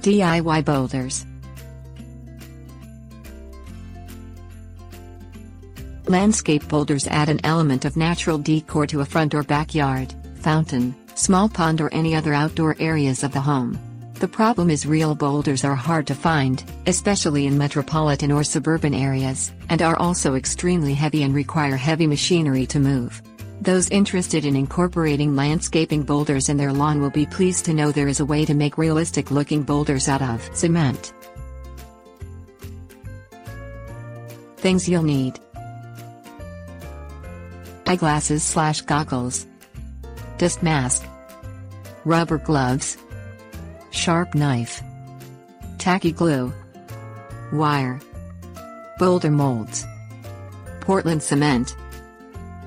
DIY boulders. Landscape boulders add an element of natural decor to a front or backyard, fountain, small pond or any other outdoor areas of the home. The problem is real boulders are hard to find, especially in metropolitan or suburban areas, and are also extremely heavy and require heavy machinery to move. Those interested in incorporating landscaping boulders in their lawn will be pleased to know there is a way to make realistic-looking boulders out of cement. Things you'll need: eyeglasses/goggles, dust mask, rubber gloves, sharp knife, tacky glue, wire, boulder molds, Portland cement,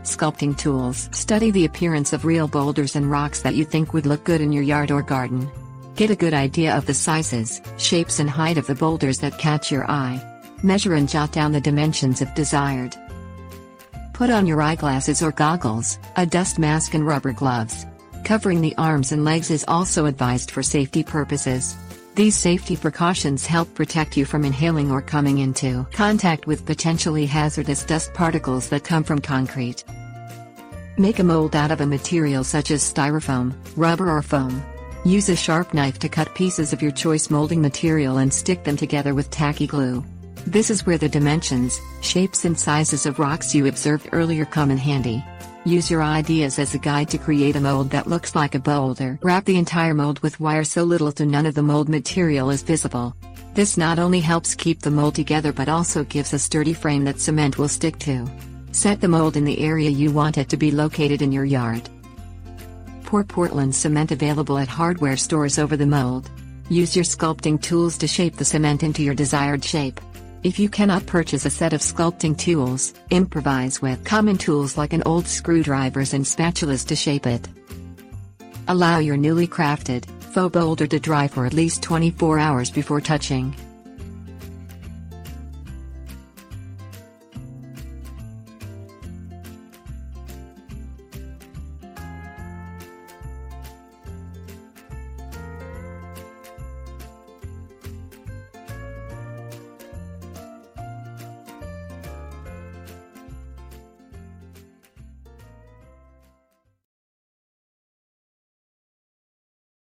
sculpting tools. Study the appearance of real boulders and rocks that you think would look good in your yard or garden. Get a good idea of the sizes, shapes and height of the boulders that catch your eye. Measure and jot down the dimensions if desired. Put on your eyeglasses or goggles, a dust mask and rubber gloves. Covering the arms and legs is also advised for safety purposes. These safety precautions help protect you from inhaling or coming into contact with potentially hazardous dust particles that come from concrete. Make a mold out of a material such as styrofoam, rubber or foam. Use a sharp knife to cut pieces of your choice molding material and stick them together with tacky glue. This is where the dimensions, shapes and sizes of rocks you observed earlier come in handy. Use your ideas as a guide to create a mold that looks like a boulder. Wrap the entire mold with wire so little to none of the mold material is visible. This not only helps keep the mold together but also gives a sturdy frame that cement will stick to. Set the mold in the area you want it to be located in your yard. Pour Portland cement available at hardware stores over the mold. Use your sculpting tools to shape the cement into your desired shape. If you cannot purchase a set of sculpting tools, improvise with common tools like an old screwdrivers and spatulas to shape it. Allow your newly crafted, faux boulder to dry for at least 24 hours before touching.